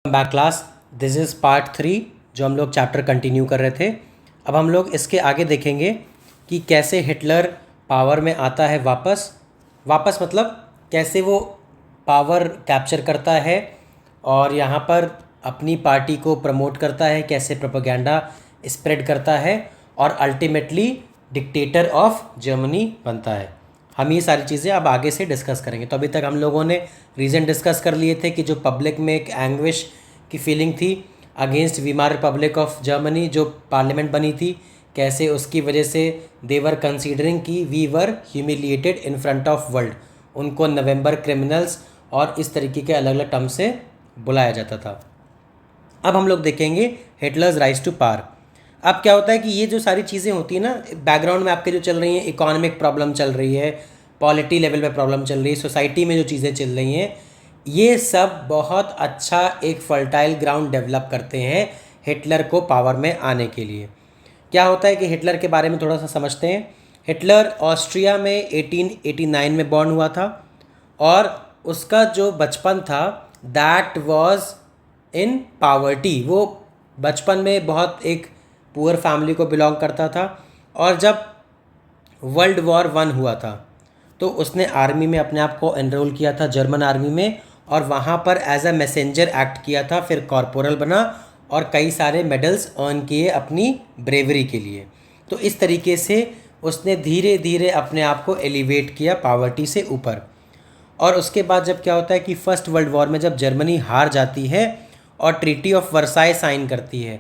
Back class. This is part 3 जो हम लोग चैप्टर कंटिन्यू कर रहे थे। अब हम लोग इसके आगे देखेंगे कि कैसे हिटलर पावर में आता है वापस मतलब कैसे वो पावर कैप्चर करता है और यहाँ पर अपनी पार्टी को प्रमोट करता है, कैसे प्रोपेगेंडा स्प्रेड करता है और अल्टीमेटली डिक्टेटर ऑफ जर्मनी बनता है। हम ये सारी चीज़ें अब आगे से डिस्कस करेंगे। तो अभी तक हम लोगों ने रीज़न डिस्कस कर लिए थे कि जो पब्लिक में एक एंग्विश की फीलिंग थी against Weimar Republic of Germany, जो पार्लियामेंट बनी थी, कैसे उसकी वजह से देवर कंसीडरिंग कि we were humiliated in front of world, उनको नवंबर क्रिमिनल्स और इस तरीके के अलग अलग टर्म से बुलाया जाता था। अब हम लोग देखेंगे हिटलर्स राइज टू पावर। अब क्या होता है कि ये जो सारी चीज़ें होती हैं ना, बैकग्राउंड में आपके जो चल रही हैं, इकोनॉमिक प्रॉब्लम चल रही है, पॉलिटी लेवल पे प्रॉब्लम चल रही है, सोसाइटी में जो चीज़ें चल रही हैं, ये सब बहुत अच्छा एक फर्टाइल ग्राउंड डेवलप करते हैं हिटलर को पावर में आने के लिए। क्या होता है कि हिटलर के बारे में थोड़ा सा समझते हैं। हिटलर ऑस्ट्रिया में 1889 में बॉर्न हुआ था और उसका जो बचपन था दैट वाज इन पावर्टी। वो बचपन में बहुत एक पुअर फैमिली को बिलोंग करता था और जब वर्ल्ड वॉर 1 हुआ था तो उसने आर्मी में अपने आप को एनरोल किया था, जर्मन आर्मी में, और वहाँ पर एज अ मैसेंजर एक्ट किया था। फिर कॉर्पोरल बना और कई सारे मेडल्स अर्न किए अपनी ब्रेवरी के लिए। तो इस तरीके से उसने धीरे धीरे अपने आप को एलिवेट किया पावर्टी से ऊपर। और उसके बाद जब क्या होता है कि फर्स्ट वर्ल्ड वॉर में जब जर्मनी हार जाती है और ट्रीटी ऑफ वर्साई साइन करती है,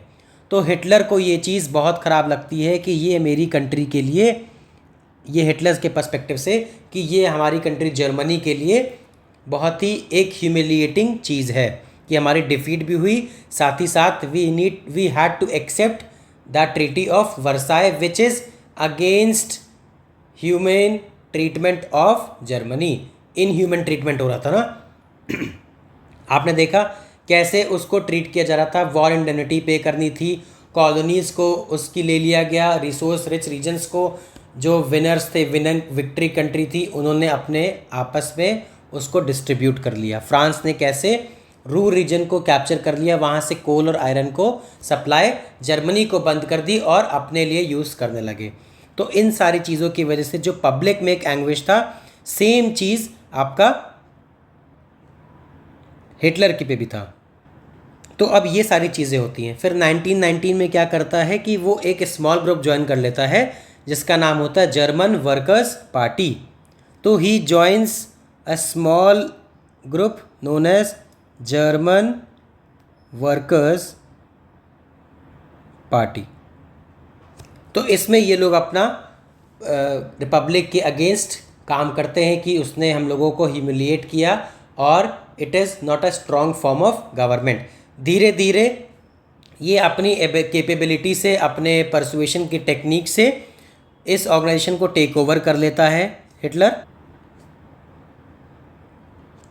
तो हिटलर को ये चीज़ बहुत ख़राब लगती है कि ये मेरी कंट्री के लिए, ये हिटलर्स के पर्सपेक्टिव से, कि ये हमारी कंट्री जर्मनी के लिए बहुत ही एक ह्यूमिलिएटिंग चीज़ है कि हमारी डिफीट भी हुई, साथ ही साथ we had to accept the treaty of Versailles which is against human treatment of Germany. Inhuman treatment हो रहा था ना आपने देखा कैसे उसको ट्रीट किया जा रहा था। वॉर इंडेमनिटी पे करनी थी, कॉलोनीज़ को उसकी ले लिया गया, रिसोर्स रिच रीजन्स को जो विनर्स थे, विक्ट्री कंट्री थी, उन्होंने अपने आपस में उसको डिस्ट्रीब्यूट कर लिया। फ्रांस ने कैसे रू रीजन को कैप्चर कर लिया, वहाँ से कोल और आयरन को सप्लाई जर्मनी को बंद कर दी और अपने लिए यूज़ करने लगे। तो इन सारी चीज़ों की वजह से जो पब्लिक में एक एंग्विश था, सेम चीज़ आपका हिटलर की पे भी था। तो अब ये सारी चीज़ें होती हैं। फिर 1919 में क्या करता है कि वो एक स्मॉल ग्रुप ज्वाइन कर लेता है जिसका नाम होता है जर्मन वर्कर्स पार्टी। तो he joins a small group known as German workers party. तो इसमें ये लोग अपना रिपब्लिक के अगेंस्ट काम करते हैं कि उसने हम लोगों को ह्यूमिलिएट किया और it is not a strong form of government. धीरे धीरे ये अपनी कैपेबिलिटी से, अपने परसुएशन की टेक्निक से इस ऑर्गेनाइजेशन को टेक ओवर कर लेता है हिटलर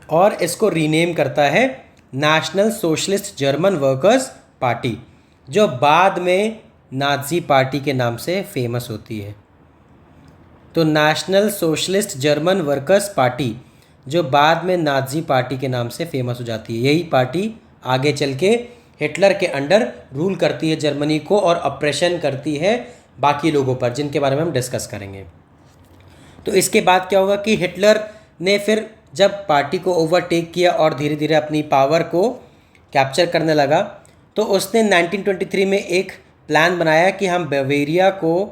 और इसको रीनेम करता है national socialist German workers party, जो बाद में नाजी पार्टी के नाम से फेमस होती है। तो national socialist German workers party जो बाद में नाजी पार्टी के नाम से फेमस हो जाती है, यही पार्टी आगे चल के हिटलर के अंडर रूल करती है जर्मनी को और ऑपरेशन करती है बाकी लोगों पर, जिनके बारे में हम डिस्कस करेंगे। तो इसके बाद क्या होगा कि हिटलर ने फिर जब पार्टी को ओवरटेक किया और धीरे धीरे अपनी पावर को कैप्चर करने लगा, तो उसने 1923 में एक प्लान बनाया कि हम बावेरिया को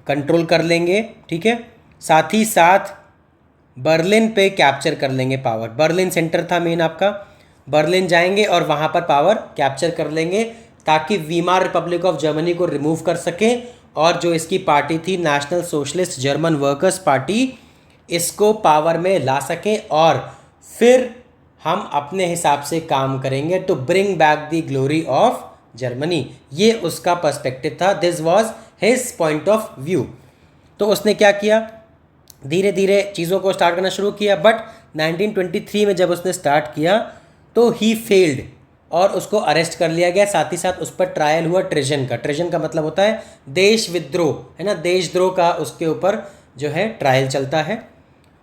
कंट्रोल कर लेंगे, ठीक है, साथ ही साथ बर्लिन पे कैप्चर कर लेंगे पावर। बर्लिन सेंटर था मेन आपका, बर्लिन जाएंगे और वहाँ पर पावर कैप्चर कर लेंगे ताकि वीमार रिपब्लिक ऑफ जर्मनी को रिमूव कर सकें और जो इसकी पार्टी थी national socialist German workers party, इसको पावर में ला सकें और फिर हम अपने हिसाब से काम करेंगे to bring back the glory of Germany. ये उसका पर्सपेक्टिव था, this was his point of view. तो उसने क्या किया, धीरे धीरे चीज़ों को स्टार्ट करना शुरू किया, बट 1923 में जब उसने स्टार्ट किया तो ही फेल्ड और उसको अरेस्ट कर लिया गया। साथ ही साथ उस पर ट्रायल हुआ ट्रेजन का। ट्रेजन का मतलब होता है देश विद्रोह, है ना, देशद्रोह का उसके ऊपर जो है ट्रायल चलता है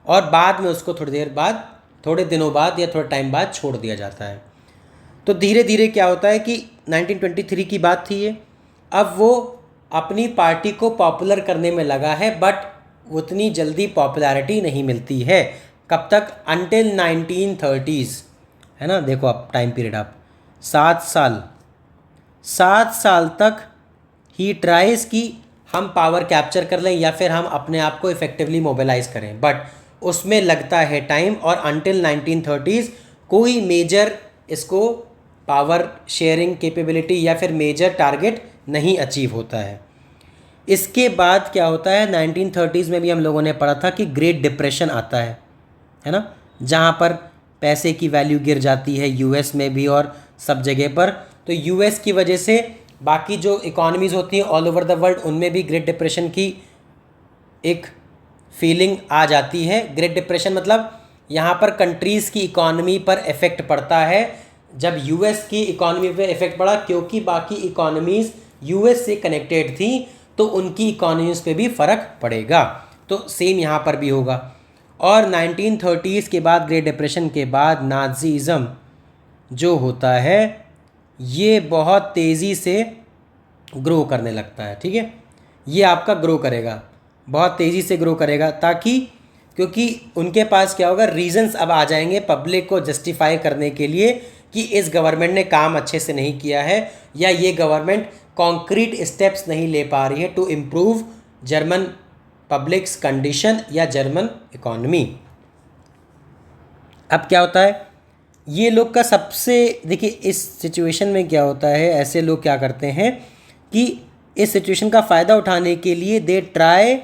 और बाद में उसको थोड़ी दिनों बाद या थोड़े टाइम बाद छोड़ दिया जाता है। तो धीरे धीरे क्या होता है कि 1923 की बात थी ये, अब वो अपनी पार्टी को पॉपुलर करने में लगा है, बट उतनी जल्दी पॉपुलैरिटी नहीं मिलती है। कब तक? अंटिल 1930s, है ना। देखो आप टाइम पीरियड, आप 7 साल तक ही ट्राइज कि हम पावर कैप्चर कर लें या फिर हम अपने आप को इफेक्टिवली मोबिलाइज करें, बट उसमें लगता है टाइम, और अंटिल 1930s कोई मेजर इसको पावर शेयरिंग कैपेबिलिटी या फिर मेजर टारगेट नहीं अचीव होता है। इसके बाद क्या होता है, 1930s में भी हम लोगों ने पढ़ा था कि ग्रेट डिप्रेशन आता है ना, जहाँ पर पैसे की वैल्यू गिर जाती है, यूएस में भी और सब जगह पर। तो यूएस की वजह से बाकी जो इकोनॉमीज़ होती हैं ऑल ओवर द वर्ल्ड, उनमें भी ग्रेट डिप्रेशन की एक फीलिंग आ जाती है। ग्रेट डिप्रेशन मतलब यहाँ पर कंट्रीज़ की इकोनॉमी पर इफ़ेक्ट पड़ता है। जब यूएस की इकोनॉमी पे इफ़ेक्ट पड़ा, क्योंकि बाकी इकोनॉमीज़ यूएस से कनेक्टेड थी, तो उनकी इकोनॉमीज़ पे भी फ़र्क पड़ेगा। तो सेम यहाँ पर भी होगा। और 1930s के बाद, ग्रेट डिप्रेशन के बाद, नाज़ीज़म जो होता है ये बहुत तेज़ी से ग्रो करने लगता है। ठीक है, ये आपका ग्रो करेगा, बहुत तेज़ी से ग्रो करेगा, ताकि क्योंकि उनके पास क्या होगा, रीजंस अब आ जाएंगे पब्लिक को जस्टिफाई करने के लिए कि इस गवर्नमेंट ने काम अच्छे से नहीं किया है, या ये गवर्नमेंट कॉन्क्रीट स्टेप्स नहीं ले पा रही है to improve German public's condition या जर्मन इकोनॉमी। अब क्या होता है, ये लोग का सबसे, देखिए इस सिचुएशन में क्या होता है, ऐसे लोग क्या करते हैं कि इस सिचुएशन का फ़ायदा उठाने के लिए they try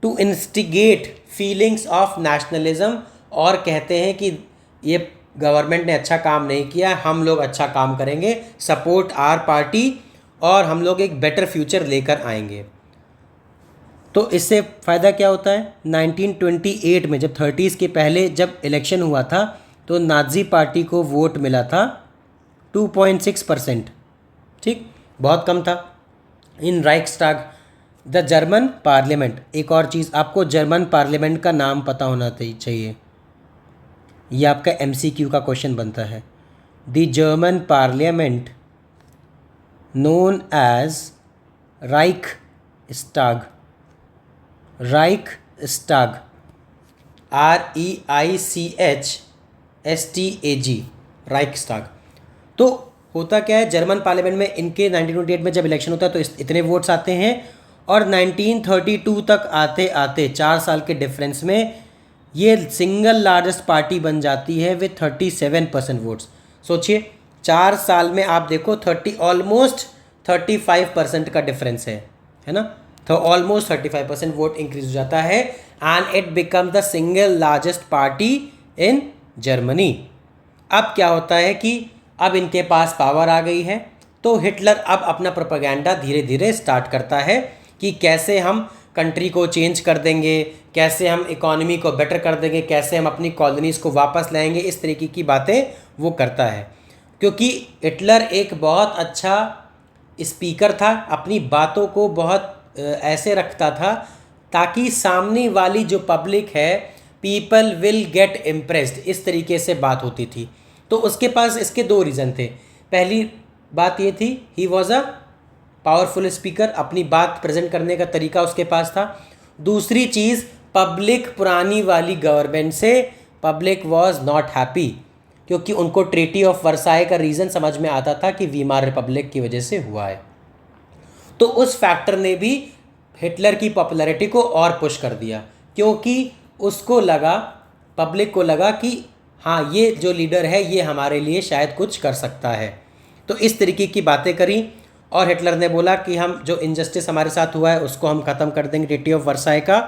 to instigate feelings of nationalism, और कहते हैं कि ये गवर्नमेंट ने अच्छा काम नहीं किया, हम लोग अच्छा काम करेंगे, सपोर्ट आर पार्टी, और हम लोग एक बेटर फ्यूचर लेकर आएंगे। तो इससे फ़ायदा क्या होता है, 1928 में जब 30s के पहले जब इलेक्शन हुआ था, तो नाज़ी पार्टी को वोट मिला था 2.6%। ठीक, बहुत कम था। इन राइक्सटाग, द जर्मन पार्लियामेंट, एक और चीज़ आपको जर्मन पार्लियामेंट का नाम पता होना चाहिए, यह आपका MCQ का क्वेश्चन बनता है। The German parliament known as राइक्सटाग, राइक्सटाग, REICHSTAG, राइक्सटाग। तो होता क्या है, जर्मन पार्लियामेंट में इनके 1928 में जब इलेक्शन होता है तो इतने वोट्स आते हैं, और 1932 तक आते आते 4 साल के डिफरेंस में ये सिंगल लार्जेस्ट पार्टी बन जाती है विथ 37% वोट्स। सोचिए 4 साल में आप देखो ऑलमोस्ट 35% का डिफरेंस है ना, तो ऑलमोस्ट 35% वोट इंक्रीज हो जाता है, and it become the single largest party in Germany. अब क्या होता है कि अब इनके पास पावर आ गई है, तो हिटलर अब अपना प्रोपेगेंडा धीरे धीरे स्टार्ट करता है कि कैसे हम कंट्री को चेंज कर देंगे, कैसे हम इकोनॉमी को बेटर कर देंगे, कैसे हम अपनी कॉलोनीज़ को वापस लाएंगे, इस तरीके की बातें वो करता है। क्योंकि हिटलर एक बहुत अच्छा स्पीकर था, अपनी बातों को बहुत ऐसे रखता था ताकि सामने वाली जो पब्लिक है, पीपल विल गेट इम्प्रेस्ड, इस तरीके से बात होती थी। तो उसके पास इसके 2 रीज़न थे। पहली बात ये थी, he was a powerful speaker, अपनी बात प्रेजेंट करने का तरीका उसके पास था। दूसरी चीज़, पब्लिक पुरानी वाली गवर्नमेंट से पब्लिक वॉज नॉट हैप्पी, क्योंकि उनको ट्रीटी ऑफ वर्साई का रीज़न समझ में आता था कि वीमार रिपब्लिक की वजह से हुआ है। तो उस फैक्टर ने भी हिटलर की पॉपुलैरिटी को और पुश कर दिया, क्योंकि उसको लगा, पब्लिक को लगा कि हाँ ये जो लीडर है ये हमारे लिए शायद कुछ कर सकता है। तो इस तरीके की बातें करी, और हिटलर ने बोला कि हम जो इनजस्टिस हमारे साथ हुआ है उसको हम ख़त्म कर देंगे ट्रीटी ऑफ वर्साई का,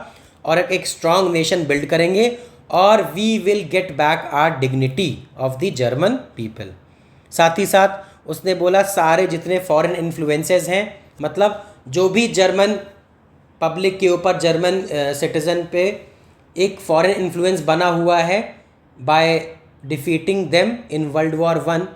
और एक स्ट्रॉन्ग नेशन बिल्ड करेंगे, और we will get back our dignity of the German people. साथ ही साथ उसने बोला सारे जितने फॉरेन इन्फ्लुएंसेस हैं, मतलब जो भी जर्मन पब्लिक के ऊपर, जर्मन सिटीज़न पे एक फॉरेन इन्फ्लुएंस बना हुआ है by defeating them in world war 1,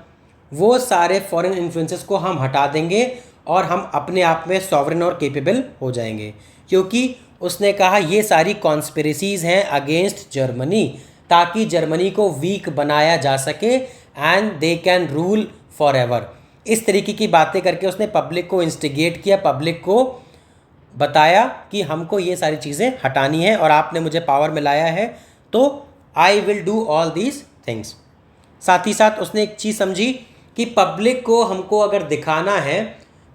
वो सारे फॉरेन इन्फ्लुएंसेस को हम हटा देंगे और हम अपने आप में सॉवरेन और केपेबल हो जाएंगे। क्योंकि उसने कहा ये सारी कॉन्स्पिरेसीज़ हैं अगेंस्ट जर्मनी, ताकि जर्मनी को वीक बनाया जा सके and they can rule for ever. इस तरीके की बातें करके उसने पब्लिक को इंस्टिगेट किया, पब्लिक को बताया कि हमको ये सारी चीज़ें हटानी है और आपने मुझे पावर में लाया है तो I will do all these things. साथ ही साथ उसने एक चीज़ समझी कि पब्लिक को हमको अगर दिखाना है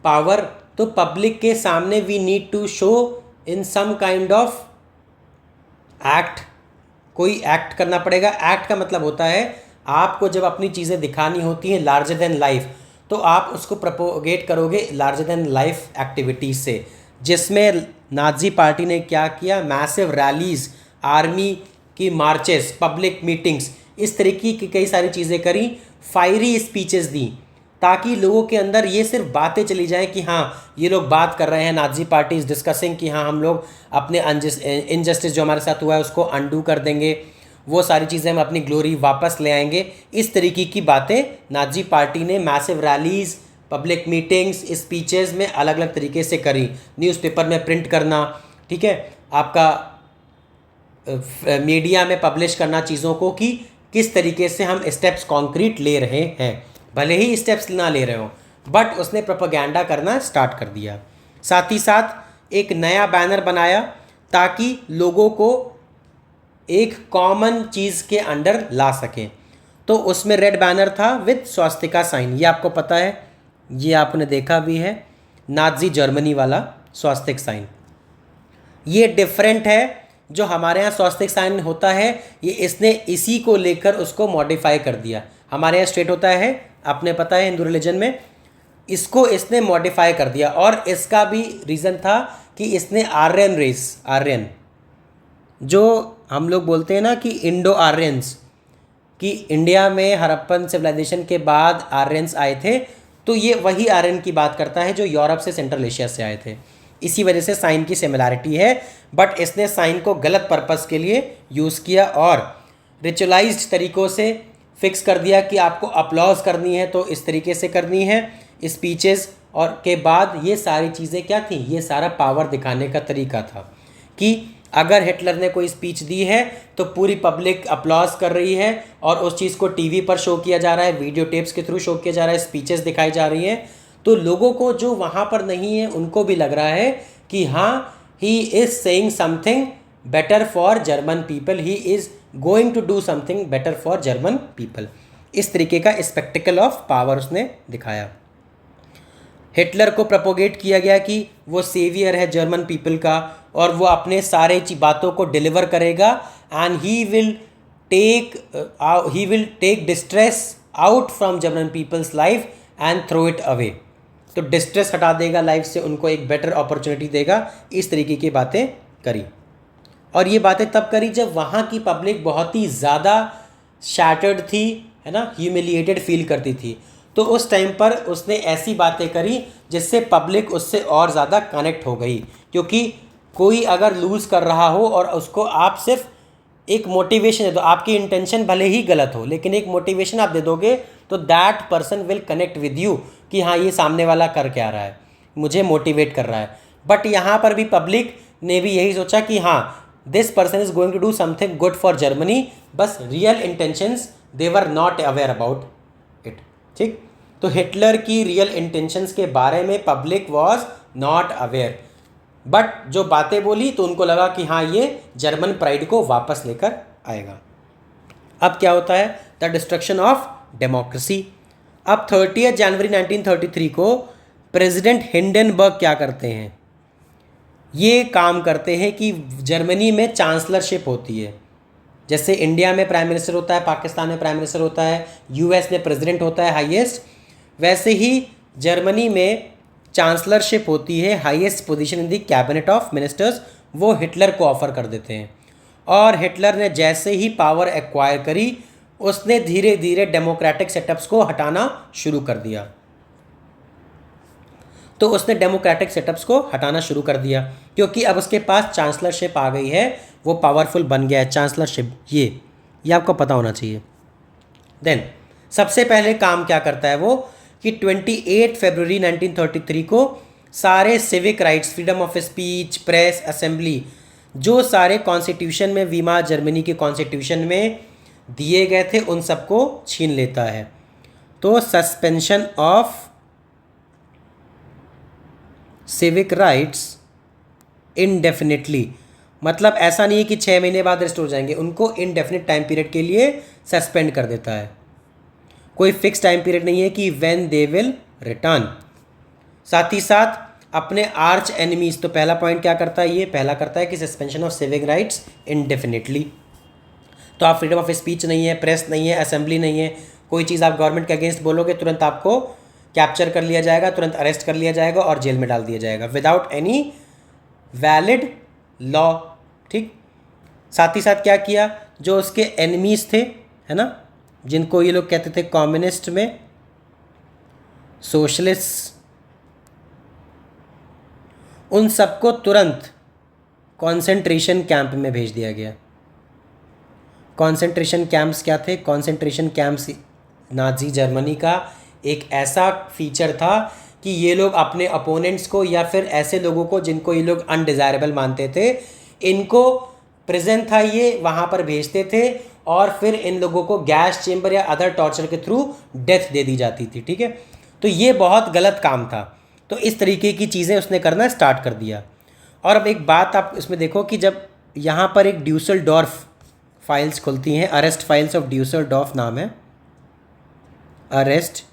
पावर, तो पब्लिक के सामने we need to show in some kind of act, कोई एक्ट करना पड़ेगा। एक्ट का मतलब होता है आपको जब अपनी चीज़ें दिखानी होती हैं लार्जर देन लाइफ, तो आप उसको प्रोपोगेट करोगे लार्जर देन लाइफ एक्टिविटीज़ से, जिसमें नाजी पार्टी ने क्या किया, मैसिव रैलीज, आर्मी की मार्चेस, पब्लिक मीटिंग्स, इस तरीके की कई सारी चीज़ें करी, फायरी स्पीचेस दी, ताकि लोगों के अंदर ये सिर्फ बातें चली जाएं कि हाँ ये लोग बात कर रहे हैं, नाजी पार्टी इज़ डिस्कसिंग कि हाँ हम लोग अपने इनजस्टिस जो हमारे साथ हुआ है उसको अनडू कर देंगे, वो सारी चीज़ें हम अपनी ग्लोरी वापस ले आएंगे। इस तरीके की बातें नाजी पार्टी ने massive rallies, public meetings, speeches में अलग अलग तरीके से करी। न्यूज़पेपर में प्रिंट करना, ठीक है, आपका मीडिया में पब्लिश करना चीज़ों को कि किस तरीके से हम स्टेप्स कॉन्क्रीट ले रहे हैं, भले ही स्टेप्स ना ले रहे हो, बट उसने प्रोपेगेंडा करना स्टार्ट कर दिया। साथ ही साथ एक नया बैनर बनाया ताकि लोगों को एक कॉमन चीज़ के अंडर ला सकें। तो उसमें रेड बैनर था विद स्वास्तिका साइन, ये आपको पता है, ये आपने देखा भी है, नाजी जर्मनी वाला स्वास्तिक साइन। ये डिफरेंट है, जो हमारे यहाँ स्वास्तिक साइन होता है ये इसने इसी को लेकर उसको मॉडिफाई कर दिया। हमारे यहाँ स्ट्रेट होता है, आपने पता है हिंदू रिलीजन में, इसको इसने मॉडिफाई कर दिया। और इसका भी रीज़न था कि इसने आर्यन रेस, आर्यन जो हम लोग बोलते हैं ना कि इंडो आर्यंस, कि इंडिया में हड़प्पन सिविलाइजेशन के बाद आर्यंस आए थे, तो ये वही आर्यन की बात करता है जो यूरोप से सेंट्रल एशिया से आए थे। इसी वजह से साइन की सिमिलैरिटी है, बट इसने साइन को गलत पर्पस के लिए यूज़ किया और रिचुअलाइज्ड तरीक़ों से फिक्स कर दिया कि आपको अपलॉज करनी है तो इस तरीके से करनी है, स्पीचेस और के बाद ये सारी चीज़ें क्या थी, ये सारा पावर दिखाने का तरीका था कि अगर हिटलर ने कोई स्पीच दी है तो पूरी पब्लिक अपलॉज कर रही है और उस चीज़ को टीवी पर शो किया जा रहा है, वीडियो टेप्स के थ्रू शो किया जा रहा है, स्पीचेस दिखाई जा रही हैं, तो लोगों को जो वहाँ पर नहीं है उनको भी लग रहा है कि हाँ he is saying something better for German people, he is going to do something better for German people. इस तरीके का स्पेक्टिकल ऑफ पावर उसने दिखाया। हिटलर को प्रोपोगेट किया गया कि वो सेवियर है जर्मन पीपल का और वो अपने सारे बातों को डिलीवर करेगा and he will take distress out from German people's life and throw it away. तो डिस्ट्रेस हटा देगा लाइफ से, उनको एक बेटर अपॉर्चुनिटी देगा, इस तरीके की बातें करी। और ये बातें तब करी जब वहाँ की पब्लिक बहुत ही ज़्यादा शैटर्ड थी, है ना, ह्यूमिलिएटेड फील करती थी। तो उस टाइम पर उसने ऐसी बातें करी जिससे पब्लिक उससे और ज़्यादा कनेक्ट हो गई, क्योंकि कोई अगर लूज़ कर रहा हो और उसको आप सिर्फ एक मोटिवेशन दे दो, आपकी इंटेंशन भले ही गलत हो लेकिन एक मोटिवेशन आप दे दोगे तो that person will connect with you कि हाँ ये सामने वाला कर क्या रहा है, मुझे मोटिवेट कर रहा है। बट यहाँ पर भी पब्लिक ने भी यही सोचा कि हाँ this person is going to do something good for Germany, बस real intentions they were not aware about it. ठीक, तो हिटलर की रियल इंटेंशंस के बारे में public was not aware, but जो बातें बोली तो उनको लगा कि हाँ ये जर्मन प्राइड को वापस लेकर आएगा। अब क्या होता है, द डिस्ट्रक्शन ऑफ डेमोक्रेसी। अब 30 जनवरी 1933 को प्रेसिडेंट हिंडनबर्ग क्या करते हैं, ये काम करते हैं कि जर्मनी में चांसलरशिप होती है, जैसे इंडिया में प्राइम मिनिस्टर होता है, पाकिस्तान में प्राइम मिनिस्टर होता है, यूएस में प्रेसिडेंट होता है हाईएस्ट, वैसे ही जर्मनी में चांसलरशिप होती है, highest position in the cabinet of ministers, वो हिटलर को ऑफर कर देते हैं। और हिटलर ने जैसे ही पावर एक्वायर करी उसने धीरे धीरे डेमोक्रेटिक सेटअप्स को हटाना शुरू कर दिया। तो उसने डेमोक्रेटिक सेटअप्स को हटाना शुरू कर दिया क्योंकि अब उसके पास चांसलरशिप आ गई है, वो पावरफुल बन गया है चांसलरशिप, ये आपको पता होना चाहिए। देन सबसे पहले काम क्या करता है वो कि 28 फरवरी 1933 को सारे civic rights, freedom of speech, press, assembly, जो सारे कॉन्स्टिट्यूशन में, वीमा जर्मनी के कॉन्स्टिट्यूशन में दिए गए थे उन सबको छीन लेता है। तो suspension of civic rights indefinitely, मतलब ऐसा नहीं है कि 6 महीने बाद रेस्टोर हो जाएंगे, उनको इनडेफिनेट टाइम पीरियड के लिए सस्पेंड कर देता है। कोई फिक्स टाइम पीरियड नहीं है कि व्हेन दे विल रिटर्न। साथ ही साथ अपने आर्च एनिमीज, तो पहला पॉइंट क्या करता है, ये पहला करता है कि suspension of civic rights indefinitely. तो आप फ्रीडम ऑफ स्पीच नहीं है, प्रेस नहीं है, असेंबली नहीं है, कोई चीज़ आप गवर्नमेंट के अगेंस्ट बोलोगे तुरंत आपको कैप्चर कर लिया जाएगा, तुरंत अरेस्ट कर लिया जाएगा और जेल में डाल दिया जाएगा विदाउट एनी वैलिड लॉ। ठीक। साथ ही साथ क्या किया, जो उसके एनिमीज थे, है ना, जिनको ये लोग कहते थे कम्युनिस्ट में सोशलिस्ट, उन सबको तुरंत कॉन्सेंट्रेशन कैंप में भेज दिया गया। कॉन्सेंट्रेशन कैंप्स क्या थे? कॉन्सेंट्रेशन कैंप्स नाजी जर्मनी का एक ऐसा फीचर था कि ये लोग अपने अपोनेंट्स को या फिर ऐसे लोगों को जिनको ये लोग अनडिज़ायरेबल मानते थे, इनको प्रेजेंट था ये वहाँ पर भेजते थे और फिर इन लोगों को गैस चेम्बर या अदर टॉर्चर के थ्रू डेथ दे दी जाती थी। ठीक है, तो ये बहुत गलत काम था। तो इस तरीके की चीज़ें उसने करना स्टार्ट कर दिया। और अब एक बात आप इसमें देखो कि जब यहाँ पर एक ड्यूसलडॉर्फ फाइल्स खुलती हैं, अरेस्ट फाइल्स ऑफ ड्यूसलडॉर्फ नाम है, अरेस्ट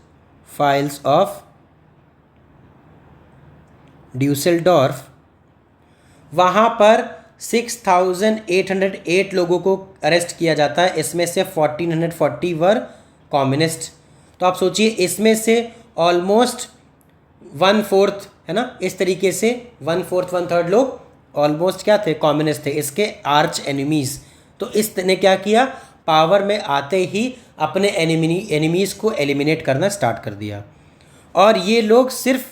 फाइल्स ऑफ ड्यूसलडॉर्फ, वहाँ पर 6,808 लोगों को अरेस्ट किया जाता है। इसमें से 1,440 वर कम्युनिस्ट। तो आप सोचिए, इसमें से ऑलमोस्ट 1/4, है ना, इस तरीके से 1/4 1/3 लोग ऑलमोस्ट क्या थे, कम्युनिस्ट थे, इसके आर्च एनिमीज़। तो इसने क्या किया, पावर में आते ही अपने एनिमीज़ को एलिमिनेट करना स्टार्ट कर दिया। और ये लोग सिर्फ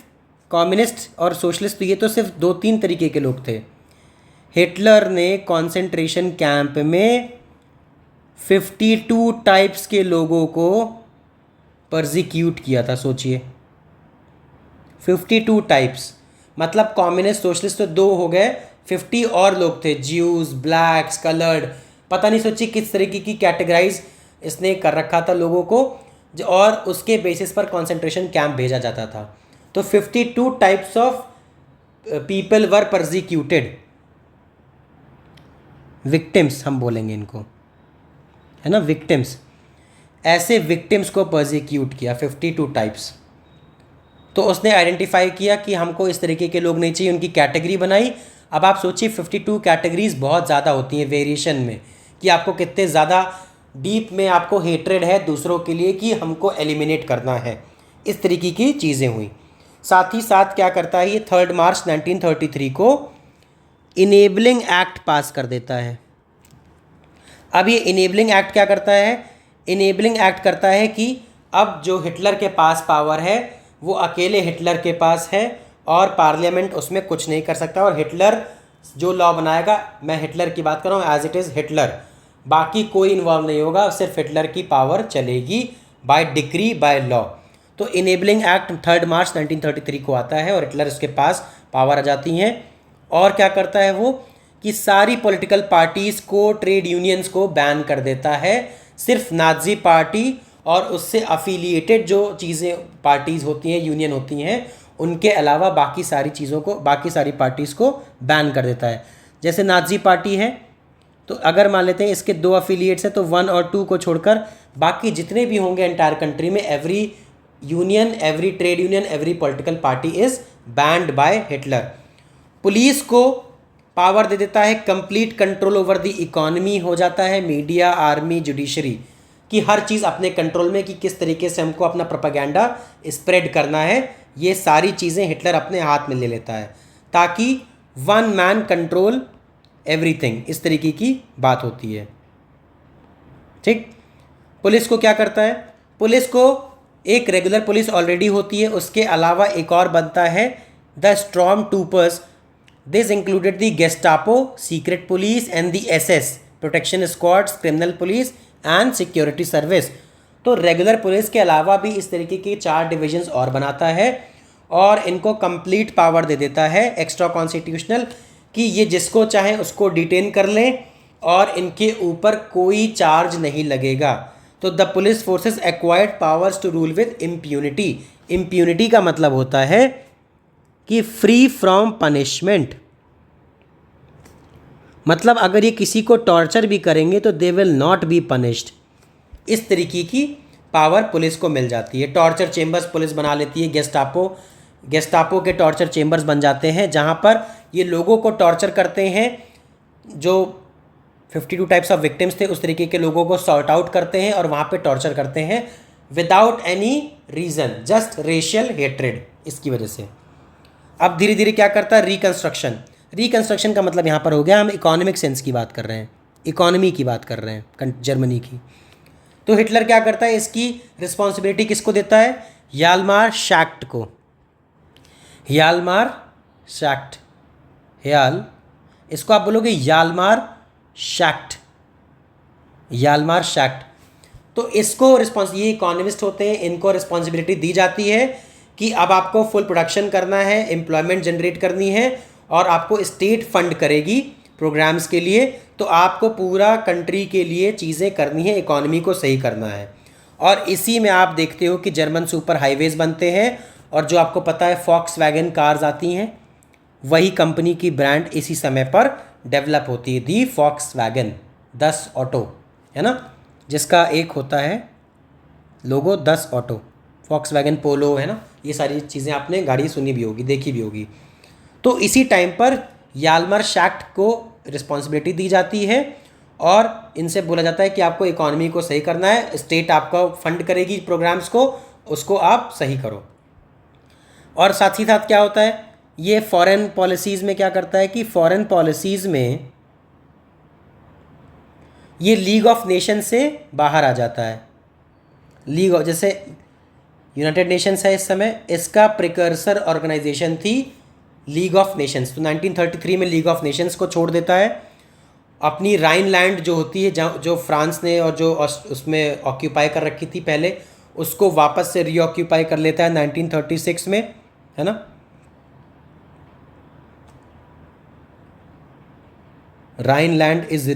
कम्युनिस्ट और सोशलिस्ट, तो ये तो सिर्फ 2-3 तरीके के लोग थे। हिटलर ने कॉन्सेंट्रेशन कैंप में 52 टाइप्स के लोगों को परसिक्यूट किया था। सोचिए, 52 टाइप्स, मतलब कम्युनिस्ट सोशलिस्ट तो 2 हो गए, 50 और लोग थे, ज्यूज, ब्लैक्स, कलर्ड, पता नहीं, सोचिए किस तरीके की कैटेगराइज इसने कर रखा था लोगों को, और उसके बेसिस पर कॉन्सेंट्रेशन कैंप भेजा जाता था। तो 52 types of people were persecuted, victims हम बोलेंगे इनको, है ना, विक्टिम्स। ऐसे विक्टिम्स को परसिक्यूट किया 52 टाइप्स। तो उसने आइडेंटिफाई किया कि हमको इस तरीके के लोग नहीं चाहिए, उनकी कैटेगरी बनाई। अब आप सोचिए 52 कैटेगरीज बहुत ज़्यादा होती हैं वेरिएशन में, कि आपको कितने ज़्यादा डीप में आपको हेट्रेड है दूसरों के लिए कि हमको एलिमिनेट करना है। इस तरीके की चीज़ें हुई। साथ ही साथ क्या करता है, ये 3 मार्च 1933 को इनेबलिंग एक्ट पास कर देता है। अब ये इनेबलिंग एक्ट क्या करता है, इनेबलिंग एक्ट करता है कि अब जो हिटलर के पास पावर है वो अकेले हिटलर के पास है और पार्लियामेंट उसमें कुछ नहीं कर सकता, और हिटलर जो लॉ बनाएगा, मैं हिटलर की बात कर रहा हूँ एज इट इज़ हिटलर, बाकी कोई इन्वॉल्व नहीं होगा, सिर्फ हिटलर की पावर चलेगी बाय डिक्री, बाय लॉ। तो इनेबलिंग एक्ट 3 मार्च 1933 को आता है और हिटलर उसके पास पावर आ जाती हैं। और क्या करता है वो, कि सारी पॉलिटिकल पार्टीज़ को, ट्रेड यूनियंस को बैन कर देता है। सिर्फ नाजी पार्टी और उससे अफिलिएटेड जो चीज़ें पार्टीज़ होती हैं, यूनियन होती हैं, उनके अलावा बाकी सारी चीज़ों को, बाकी सारी पार्टीज़ को बैन कर देता है। जैसे नाजी पार्टी है, तो अगर मान लेते हैं इसके 2 अफिलिएट्स हैं, तो 1 और 2 को छोड़कर बाकी जितने भी होंगे एंटायर कंट्री में, every union, every trade union, every political party is banned by Hitler. Police को पावर दे देता है, complete control over the economy हो जाता है, मीडिया, आर्मी, जुडिशरी की हर चीज़ अपने कंट्रोल में, कि किस तरीके से हमको अपना प्रोपेगेंडा स्प्रेड करना है, ये सारी चीज़ें हिटलर अपने हाथ में ले लेता है, ताकि 1 मैन कंट्रोल एवरीथिंग, इस तरीके की बात होती है। ठीक। पुलिस को क्या करता है, पुलिस को एक रेगुलर पुलिस ऑलरेडी होती है, उसके अलावा एक और बनता है the storm troopers. This included the Gestapo, secret police and the SS, protection squads, criminal police and security service. तो रेगुलर पुलिस के अलावा भी इस तरीके के 4 डिविजन्स और बनाता है और इनको कंप्लीट पावर दे देता है एक्स्ट्रा कॉन्स्टिट्यूशनल, कि ये जिसको चाहे उसको डिटेन कर लें और इनके ऊपर कोई चार्ज नहीं लगेगा। तो the police forces acquired powers to rule with impunity. Impunity का मतलब होता है कि फ्री फ्रॉम पनिशमेंट, मतलब अगर ये किसी को टॉर्चर भी करेंगे तो they will not be punished. इस तरीके की पावर पुलिस को मिल जाती है। टॉर्चर चेम्बर्स पुलिस बना लेती है। गेस्टापो के टॉर्चर चेम्बर्स बन जाते हैं जहाँ पर ये लोगों को टॉर्चर करते हैं। जो 52 टाइप्स ऑफ विक्टिम्स थे उस तरीके के लोगों को सॉर्ट आउट करते हैं और वहाँ पे टॉर्चर करते हैं without any reason, just racial hatred, इसकी वजह से। अब धीरे धीरे क्या करता है, रिकंस्ट्रक्शन का मतलब यहाँ पर हो गया, हम इकोनॉमिक सेंस की बात कर रहे हैं, इकोनॉमी की बात कर रहे हैं जर्मनी की। तो हिटलर क्या करता है, इसकी रिस्पॉन्सिबिलिटी किसको देता है, याल्मार शैक्ट को। याल्मार शैक्ट, इसको आप बोलोगे याल्मार शैक्ट। तो इसको ये इकोनॉमिस्ट होते हैं, इनको रिस्पॉन्सिबिलिटी दी जाती है कि अब आपको फुल प्रोडक्शन करना है, एम्प्लॉयमेंट जनरेट करनी है और आपको स्टेट फंड करेगी प्रोग्राम्स के लिए। तो आपको पूरा कंट्री के लिए चीज़ें करनी है, इकोनॉमी को सही करना है। और इसी में आप देखते हो कि जर्मन सुपर हाईवेज बनते हैं और जो आपको पता है फॉक्सवैगन कार्स आती हैं, वही कंपनी की ब्रांड इसी समय पर डेवलप होती है, दी फॉक्सवैगन 10 ऑटो, है ना, जिसका एक होता है लोगो 10 ऑटो, फॉक्सवैगन पोलो, है ना। ये सारी चीज़ें आपने गाड़ी सुनी भी होगी, देखी भी होगी। तो इसी टाइम पर याल्मार शैक्ट को रिस्पॉन्सिबिलिटी दी जाती है और इनसे बोला जाता है कि आपको इकोनॉमी को सही करना है, स्टेट आपका फंड करेगी प्रोग्राम्स को, उसको आप सही करो। और साथ ही साथ क्या होता है, ये फॉरेन पॉलिसीज़ में क्या करता है कि फॉरेन पॉलिसीज़ में ये लीग ऑफ नेशन से बाहर आ जाता है। जैसे यूनाइटेड नेशंस है इस समय, इसका प्रिकर्सर ऑर्गेनाइजेशन थी लीग ऑफ नेशंस। तो 1933 में लीग ऑफ नेशंस को छोड़ देता है। अपनी राइनलैंड जो होती है, जो फ्रांस ने और जो उसमें ऑक्यूपाई कर रखी थी पहले, उसको वापस से रीऑक्यूपाई कर लेता है 1936 में, है ना। राइनलैंड इज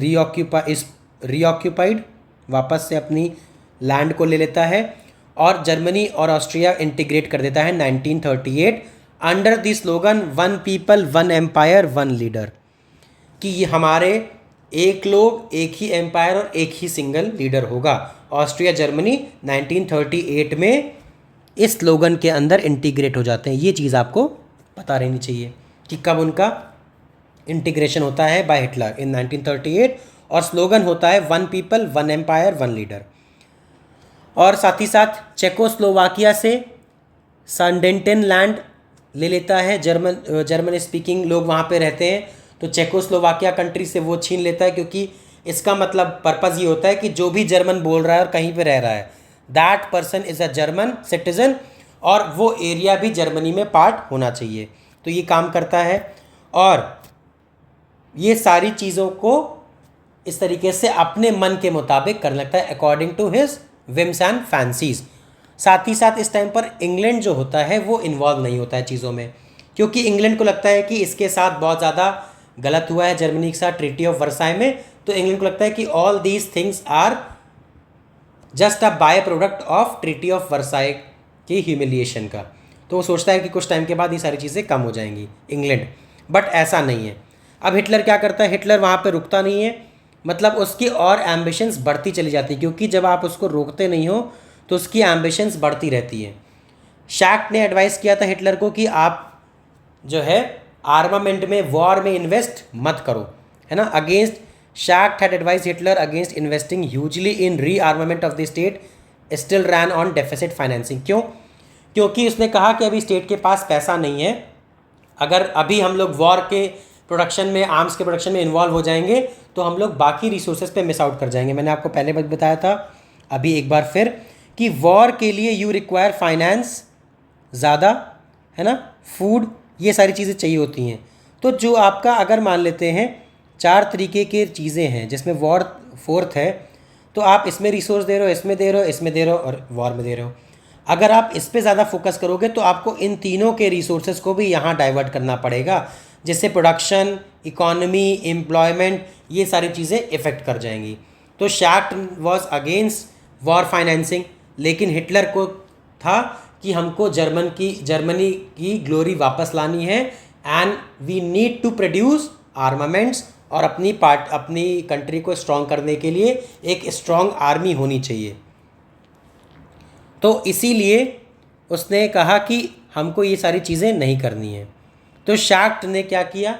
रीऑक्यूपाइड, वापस से अपनी लैंड को ले लेता है और जर्मनी और ऑस्ट्रिया इंटीग्रेट कर देता है 1938 under the slogan one people one empire one leader, कि ये हमारे एक लोग एक ही एम्पायर और एक ही सिंगल लीडर होगा। ऑस्ट्रिया जर्मनी 1938 में इस स्लोगन के अंदर इंटीग्रेट हो जाते हैं। ये चीज़ आपको पता रहनी चाहिए कि कब उनका इंटीग्रेशन होता है बाय हिटलर इन 1938, और स्लोगन होता है one people one empire one leader. और साथ ही साथ चेकोस्लोवाकिया से सनडेंटेन लैंड ले लेता है, जर्मन स्पीकिंग लोग वहाँ पे रहते हैं, तो चेकोस्लोवाकिया कंट्री से वो छीन लेता है, क्योंकि इसका मतलब पर्पज़ ये होता है कि जो भी जर्मन बोल रहा है और कहीं पे रह रहा है, that person is a German citizen, और वो एरिया भी जर्मनी में पार्ट होना चाहिए। तो ये काम करता है और ये सारी चीज़ों को इस तरीके से अपने मन के मुताबिक करने लगता है, according to his whims and fancies. साथ ही साथ इस टाइम पर इंग्लैंड जो होता है वो इन्वॉल्व नहीं होता है चीज़ों में, क्योंकि इंग्लैंड को लगता है कि इसके साथ बहुत ज़्यादा गलत हुआ है जर्मनी के साथ ट्रीटी ऑफ वर्साई में। तो इंग्लैंड को लगता है कि all these things are just a byproduct of treaty of Versailles की ह्यूमिलिएशन का। तो वो सोचता है कि कुछ टाइम के बाद ये सारी चीज़ें कम हो जाएंगी इंग्लैंड, बट ऐसा नहीं है। अब हिटलर क्या करता है, हिटलर वहाँ पे रुकता नहीं है, मतलब उसकी और एम्बिशंस बढ़ती चली जाती है, क्योंकि जब आप उसको रोकते नहीं हो तो उसकी एम्बिशंस बढ़ती रहती है। शैक्ट ने एडवाइस किया था हिटलर को कि आप जो है आर्मामेंट में, वॉर में इन्वेस्ट मत करो, है ना। Against Schacht had advice Hitler against investing hugely in rearmament of the state still ran on deficit financing. क्यों? क्योंकि उसने कहा कि अभी स्टेट के पास पैसा नहीं है, अगर अभी हम लोग वॉर के प्रोडक्शन में, आर्म्स के प्रोडक्शन में इन्वॉल्व हो जाएंगे तो हम लोग बाकी रिसोर्सेज पे मिस आउट कर जाएंगे। मैंने आपको पहले बताया था, अभी एक बार फिर, कि वॉर के लिए यू रिक्वायर फाइनेंस ज़्यादा, है ना, फूड, ये सारी चीज़ें चाहिए होती हैं। तो जो आपका, अगर मान लेते हैं 4 तरीके की चीज़ें हैं जिसमें वॉर फोर्थ है, तो आप इसमें रिसोर्स दे रहे हो, इसमें दे रहे हो, इसमें दे रहे हो और वॉर में दे रहे हो। अगर आप इस पे ज़्यादा फोकस करोगे तो आपको इन तीनों के रिसोर्सेज को भी यहाँ डाइवर्ट करना पड़ेगा, जिससे प्रोडक्शन, इकोनॉमी, एम्प्लॉयमेंट, ये सारी चीज़ें इफ़ेक्ट कर जाएंगी। तो शैक्ट वॉज अगेंस्ट वॉर फाइनेंसिंग, लेकिन हिटलर को था कि हमको जर्मनी की ग्लोरी वापस लानी है and we need to produce armaments, और अपनी कंट्री को स्ट्रॉन्ग करने के लिए एक स्ट्रॉन्ग आर्मी होनी चाहिए। तो इसीलिए उसने कहा कि हमको ये सारी चीज़ें नहीं करनी है। तो शैक्ट ने क्या किया,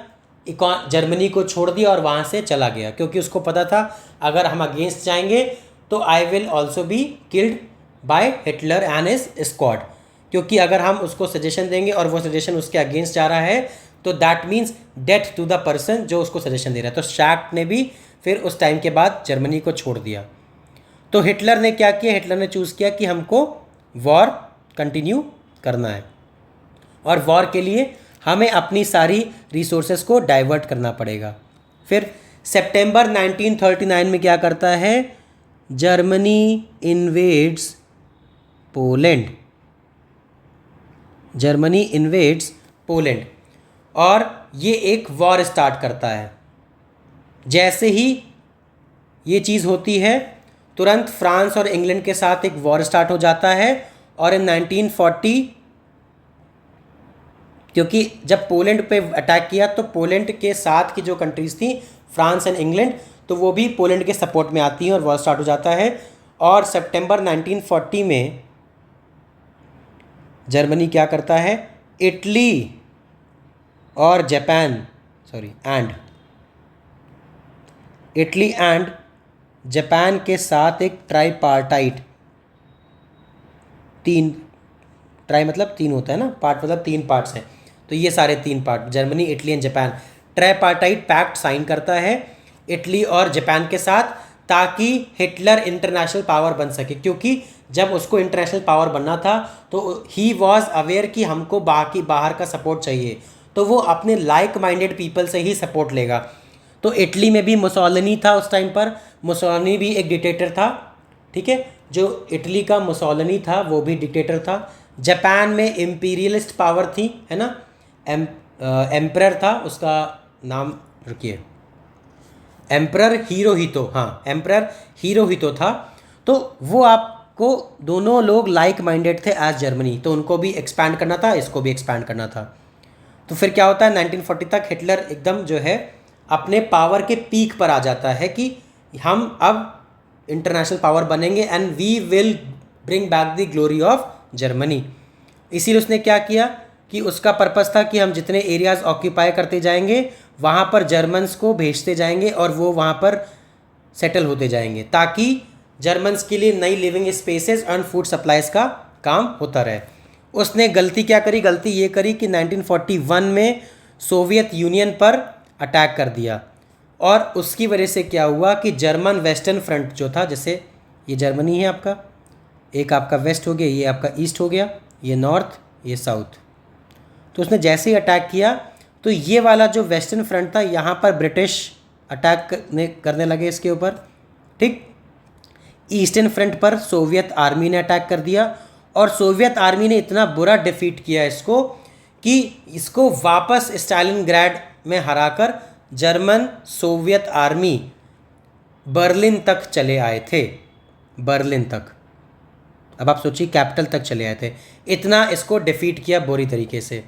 जर्मनी को छोड़ दिया और वहाँ से चला गया, क्योंकि उसको पता था अगर हम अगेंस्ट जाएंगे तो I will also be killed by Hitler and his squad, क्योंकि अगर हम उसको सजेशन देंगे और वो सजेशन उसके अगेंस्ट जा रहा है तो that means death to the person जो उसको सजेशन दे रहा है। तो शैक्ट ने भी फिर उस टाइम के बाद जर्मनी को छोड़ दिया। तो हिटलर ने क्या किया, हिटलर ने चूज़ किया कि हमको वॉर कंटिन्यू करना है, और वॉर के लिए हमें अपनी सारी रिसोर्सेज को डाइवर्ट करना पड़ेगा। फिर सितंबर 1939 में क्या करता है, Germany invades Poland, Germany invades Poland, और ये एक वॉर स्टार्ट करता है। जैसे ही ये चीज़ होती है तुरंत फ्रांस और इंग्लैंड के साथ एक वॉर स्टार्ट हो जाता है, और इन 1940, क्योंकि जब पोलैंड पे अटैक किया तो पोलैंड के साथ की जो कंट्रीज़ थी फ्रांस एंड इंग्लैंड, तो वो भी पोलैंड के सपोर्ट में आती हैं और वॉर स्टार्ट हो जाता है। और सितंबर 1940 में जर्मनी क्या करता है, इटली और इटली एंड जापान के साथ एक ट्राईपार्टाइट, ट्राई मतलब तीन होता है ना, पार्ट मतलब तीन पार्ट्स हैं, तो ये सारे तीन part Germany, Italy and Japan tripartite pact sign करता है इटली और जापान के साथ, ताकि हिटलर इंटरनेशनल पावर बन सके। क्योंकि जब उसको इंटरनेशनल पावर बनना था तो ही वॉज अवेयर कि हमको बाहर का सपोर्ट चाहिए, तो वो अपने लाइक माइंडेड पीपल से ही सपोर्ट लेगा। तो इटली में भी मुसोलिनी था उस टाइम पर, मुसोलिनी भी एक डिक्टेटर था, ठीक है, जो इटली का मुसोलिनी था वो भी डिक्टेटर था। जापान में इम्पीरियलिस्ट पावर थी, है ना, एम्परर था, उसका नाम रुकिए, एम्परर हिरोहितो, हाँ एम्परर हिरोहितो था। तो वो आपको दोनों लोग लाइक माइंडेड थे एज जर्मनी, तो उनको भी एक्सपैंड करना था, इसको भी एक्सपैंड करना था। तो फिर क्या होता है, 1940 तक हिटलर एकदम जो है अपने पावर के पीक पर आ जाता है कि हम अब इंटरनेशनल पावर बनेंगे and we will bring back the glory of Germany. इसीलिए उसने क्या किया कि उसका पर्पस था कि हम जितने एरियाज़ ऑक्यूपाई करते जाएंगे वहाँ पर जर्मन्स को भेजते जाएंगे और वो वहाँ पर सेटल होते जाएंगे, ताकि जर्मन्स के लिए नई living spaces and food supplies का काम होता रहे। उसने गलती क्या करी, गलती ये करी कि 1941 में सोवियत यूनियन पर अटैक कर दिया, और उसकी वजह से क्या हुआ कि जर्मन वेस्टर्न फ्रंट जो था, जैसे ये जर्मनी है आपका, एक आपका वेस्ट हो गया, ये आपका ईस्ट हो गया, ये नॉर्थ, ये साउथ, तो उसने जैसे ही अटैक किया तो ये वाला जो वेस्टर्न फ्रंट था यहाँ पर ब्रिटिश अटैक करने लगे इसके ऊपर, ठीक। ईस्टर्न फ्रंट पर सोवियत आर्मी ने अटैक कर दिया, और सोवियत आर्मी ने इतना बुरा डिफीट किया इसको कि इसको वापस स्टालिनग्राड में हराकर जर्मन सोवियत आर्मी बर्लिन तक चले आए थे, बर्लिन तक। अब आप सोचिए कैपिटल तक चले आए थे, इतना इसको डिफीट किया बुरी तरीके से,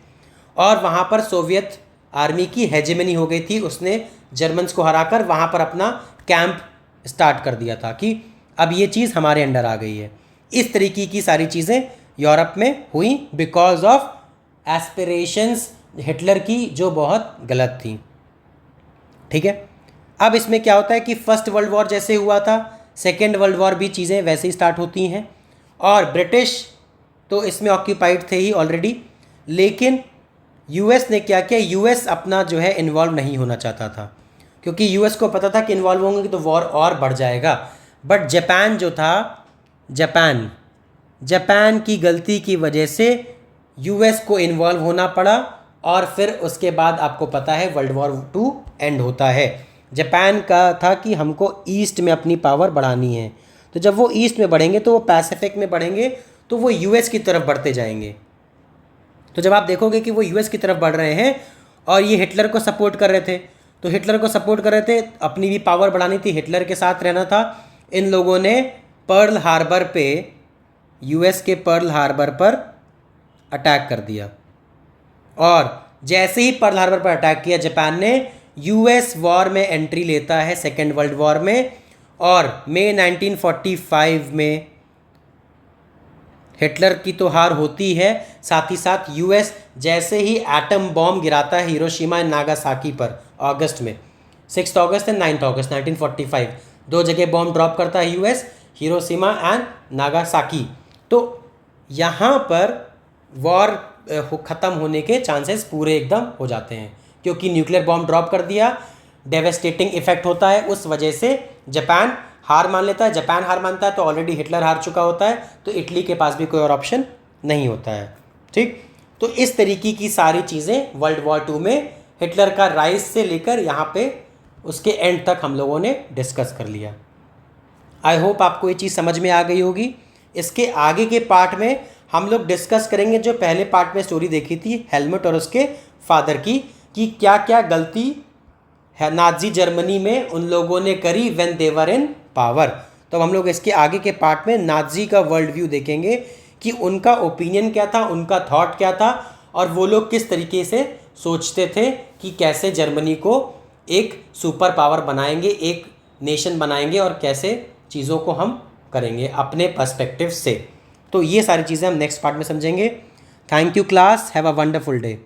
और वहाँ पर सोवियत आर्मी की हेजेमनी हो गई थी। उसने जर्मन्स को हराकर वहाँ पर अपना कैंप स्टार्ट कर दिया था कि अब ये चीज़ हमारे अंडर आ गई है। इस तरीके की सारी चीज़ें यूरोप में हुई बिकॉज ऑफ एस्पिरेशंस हिटलर की जो बहुत गलत थी, ठीक है। अब इसमें क्या होता है कि फर्स्ट वर्ल्ड वॉर जैसे हुआ था, सेकेंड वर्ल्ड वॉर भी चीज़ें वैसे ही स्टार्ट होती हैं, और ब्रिटिश तो इसमें ऑक्यूपाइड थे ही ऑलरेडी, लेकिन यूएस ने क्या किया, यूएस अपना जो है इन्वॉल्व नहीं होना चाहता था, क्योंकि यूएस को पता था कि इन्वॉल्व होंगे तो वॉर और बढ़ जाएगा। बट जापान जो था, जापान की गलती की वजह से यूएस को इन्वॉल्व होना पड़ा, और फिर उसके बाद आपको पता है वर्ल्ड वॉर 2 एंड होता है। जापान का था कि हमको ईस्ट में अपनी पावर बढ़ानी है, तो जब वो ईस्ट में बढ़ेंगे तो वो पैसिफिक में बढ़ेंगे, तो वो यूएस की तरफ बढ़ते जाएंगे। तो जब आप देखोगे कि वो यूएस की तरफ बढ़ रहे हैं और ये हिटलर को सपोर्ट कर रहे थे, तो हिटलर को सपोर्ट कर रहे थे, अपनी भी पावर बढ़ानी थी, हिटलर के साथ रहना था। इन लोगों ने पर्ल हार्बर पे, यूएस के पर्ल हार्बर पर अटैक कर दिया। और जैसे ही पर्ल हार्बर पर अटैक किया, जापान ने यूएस वॉर में एंट्री लेता है, सेकेंड वर्ल्ड वॉर में। और मई 1945 में हिटलर की तो हार होती है, साथ ही साथ यूएस जैसे ही एटम बॉम्ब गिराता है हिरोशिमा एंड नागासाकी पर अगस्त में, 6 अगस्त एंड 9 अगस्त 1945, 2 जगह बॉम्ब ड्रॉप करता है यूएस, हिरोशिमा एंड नागासाकी। तो यहाँ पर वॉर ख़त्म होने के चांसेस पूरे एकदम हो जाते हैं, क्योंकि न्यूक्लियर बॉम्ब ड्रॉप कर दिया, डेवेस्टेटिंग इफेक्ट होता है। उस वजह से जापान हार मान लेता है। जापान हार मानता है तो ऑलरेडी हिटलर हार चुका होता है, तो इटली के पास भी कोई और ऑप्शन नहीं होता है। ठीक, तो इस तरीके की सारी चीज़ें वर्ल्ड वॉर 2 में हिटलर का राइज से लेकर यहाँ पे उसके एंड तक हम लोगों ने डिस्कस कर लिया। आई होप आपको ये चीज़ समझ में आ गई होगी। इसके आगे के पार्ट में हम लोग डिस्कस करेंगे जो पहले पार्ट में स्टोरी देखी थी हेलमेट और उसके फादर की, कि क्या क्या गलती है नाजी जर्मनी में उन लोगों ने करी when they were in power. तो हम लोग इसके आगे के पार्ट में नाजी का वर्ल्ड व्यू देखेंगे कि उनका ओपिनियन क्या था, उनका थॉट क्या था, और वो लोग किस तरीके से सोचते थे कि कैसे जर्मनी को एक सुपर पावर बनाएंगे, एक नेशन बनाएंगे, और कैसे चीज़ों को हम करेंगे अपने पर्सपेक्टिव से। तो ये सारी चीज़ें हम नेक्स्ट पार्ट में समझेंगे। Thank you class, have a wonderful day.